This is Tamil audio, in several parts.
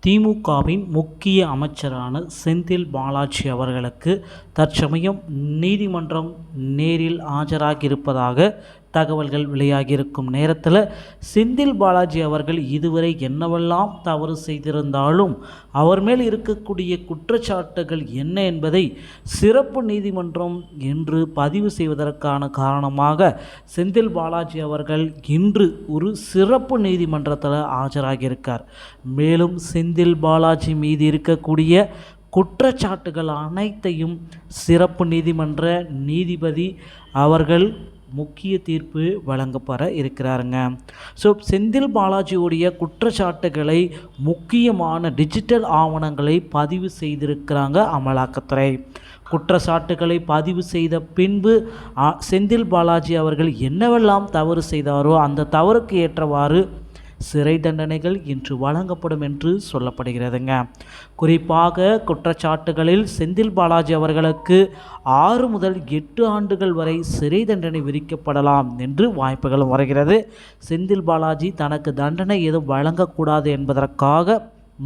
திமுகவின் முக்கிய அமைச்சரான செந்தில் பாலாஜி அவர்களுக்கு தற்சமயம் நீதிமன்றம் நேரில் ஆஜராகியிருப்பதாக தகவல்கள் வெளியாகியிருக்கும் நேரத்தில் செந்தில் பாலாஜி அவர்கள் இதுவரை என்னவெல்லாம் தவறு செய்திருந்தாலும் அவர் மேல் இருக்கக்கூடிய குற்றச்சாட்டுகள் என்ன என்பதை சிறப்பு நீதிமன்றம் இன்று பதிவு செய்வதற்கான காரணமாக செந்தில் பாலாஜி அவர்கள் இன்று ஒரு சிறப்பு நீதிமன்றத்தில் ஆஜராகியிருக்கார். மேலும் செந்தில் பாலாஜி மீது இருக்கக்கூடிய குற்றச்சாட்டுகள் அனைத்தையும் சிறப்பு நீதிமன்ற நீதிபதி அவர்கள் முக்கிய தீர்ப்பு வழங்கப்பட இருக்கிறாருங்க. ஸோ செந்தில் பாலாஜியுடைய குற்றச்சாட்டுகளை முக்கியமான டிஜிட்டல் ஆவணங்களை பதிவு செய்திருக்கிறாங்க அமலாக்கத்துறை. குற்றச்சாட்டுகளை பதிவு செய்த பின்பு செந்தில் பாலாஜி அவர்கள் என்னவெல்லாம் தவறு செய்தாரோ அந்த தவறுக்கு ஏற்றவாறு சிறை தண்டனைகள் இன்று வழங்கப்படும் என்று சொல்லப்படுகிறதுங்க. குறிப்பாக குற்றச்சாட்டுகளில் செந்தில் பாலாஜி அவர்களுக்கு 6 முதல் 8 ஆண்டுகள் வரை சிறை தண்டனை விதிக்கப்படலாம் என்று வாய்ப்புகளும் வருகிறது. செந்தில் பாலாஜி தனக்கு தண்டனை எதுவும் வழங்கக்கூடாது என்பதற்காக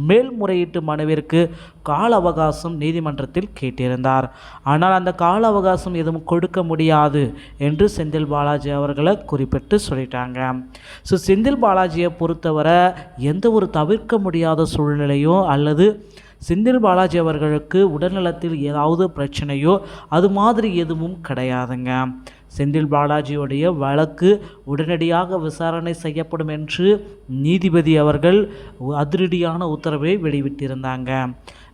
மேல்முறையீட்டு மனுவிற்கு கால அவகாசம் நீதிமன்றத்தில் கேட்டிருந்தார். ஆனால் அந்த கால அவகாசம் எதுவும் கொடுக்க முடியாது என்று செந்தில் பாலாஜி அவர்களை குறிப்பிட்டு சொல்லிட்டாங்க. ஸோ செந்தில் பாலாஜியை பொறுத்தவரை எந்த ஒரு தவிர்க்க முடியாத சூழ்நிலையோ அல்லது செந்தில் பாலாஜி அவர்களுக்கு உடல்நலத்தில் ஏதாவது பிரச்சனையோ அது மாதிரி எதுவும் கிடையாதுங்க. செந்தில் பாலாஜியுடைய வழக்கு உடனடியாக விசாரணை செய்யப்படும் என்று நீதிபதி அவர்கள் அதிரடியான உத்தரவை வெளியிட்டிருந்தாங்க.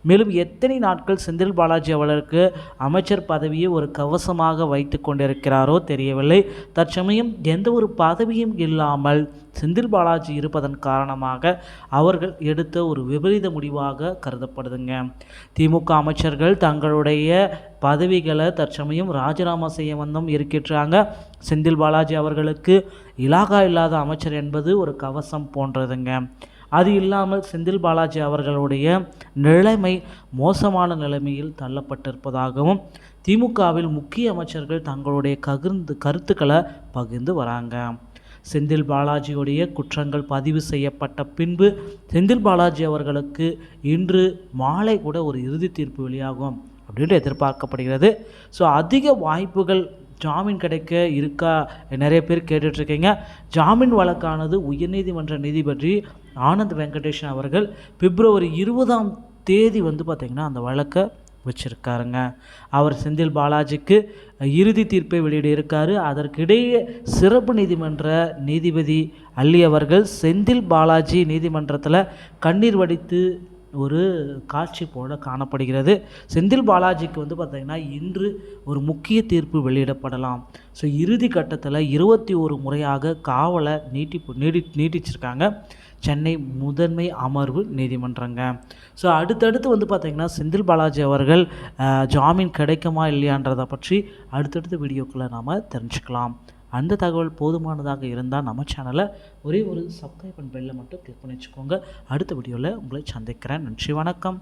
மேலும் எத்தனை நாட்கள் செந்தில் பாலாஜி அவர்களுக்கு அமைச்சர் பதவியை ஒரு கவசமாக வைத்து கொண்டிருக்கிறாரோ தெரியவில்லை. தற்சமயம் எந்த ஒரு பதவியும் இல்லாமல் செந்தில் பாலாஜி இருப்பதன் காரணமாக அவர்கள் எடுத்த ஒரு விபரீத முடிவாக கருதப்படுதுங்க. திமுக அமைச்சர்கள் தங்களுடைய பதவிகளை தற்சமயம் ராஜினாமா செய்ய வந்தும் இருக்கின்றாங்க. செந்தில் பாலாஜி அவர்களுக்கு இலாகா இல்லாத அமைச்சர் என்பது ஒரு கவசம் போன்றதுங்க. அது இல்லாமல் செந்தில் பாலாஜி அவர்களுடைய நிலைமை மோசமான நிலைமையில் தள்ளப்பட்டிருப்பதாகவும் திமுகவில் முக்கிய அமைச்சர்கள் தங்களுடைய கருத்துக்களை பகிர்ந்து வராங்க. செந்தில் பாலாஜியுடைய குற்றங்கள் பதிவு செய்யப்பட்ட பின்பு செந்தில் பாலாஜி அவர்களுக்கு இன்று மாலை கூட ஒரு இறுதி தீர்ப்பு வெளியாகும் அப்படின்ட்டு எதிர்பார்க்கப்படுகிறது. ஸோ அதிக வாய்ப்புகள் ஜாமீன் கிடைக்க இருக்கா நிறைய பேர் கேட்டுட்ருக்கீங்க. ஜாமீன் வழக்கானது உயர்நீதிமன்ற நீதிபதி ஆனந்த் வெங்கடேஷன் அவர்கள் பிப்ரவரி 20ஆம் தேதி பார்த்திங்கன்னா அந்த வழக்கை வச்சுருக்காருங்க. அவர் செந்தில் பாலாஜிக்கு இறுதி தீர்ப்பை வெளியிட இருக்காரு. அதற்கிடையே சிறப்பு நீதிமன்ற நீதிபதி அல்லி அவர்கள் செந்தில் பாலாஜி நீதிமன்றத்தில் கண்ணீர் வடித்து ஒரு காட்சி போல காணப்படுகிறது. செந்தில் பாலாஜிக்கு பார்த்திங்கன்னா இன்று ஒரு முக்கிய தீர்ப்பு வெளியிடப்படலாம். ஸோ இறுதி கட்டத்தில் 21 முறையாக காவலை நீட்டிச்சிருக்காங்க சென்னை முதன்மை அமர்வு நீதிமன்றங்க. ஸோ அடுத்தடுத்து பார்த்திங்கன்னா செந்தில் பாலாஜி அவர்கள் ஜாமீன் கிடைக்குமா இல்லையான்றதை பற்றி அடுத்தடுத்த வீடியோக்களை நாம் தெரிஞ்சுக்கலாம். அந்த தகவல் போதுமானதாக இருந்தால் நம்ம சேனலை ஒரே ஒரு சப்ஸ்கிரைப் அண்ட் பெல்லை மட்டும் கிளிக் பண்ணி வச்சுக்கோங்க. அடுத்த வீடியோவில் உங்களை சந்திக்கிறேன். நன்றி, வணக்கம்.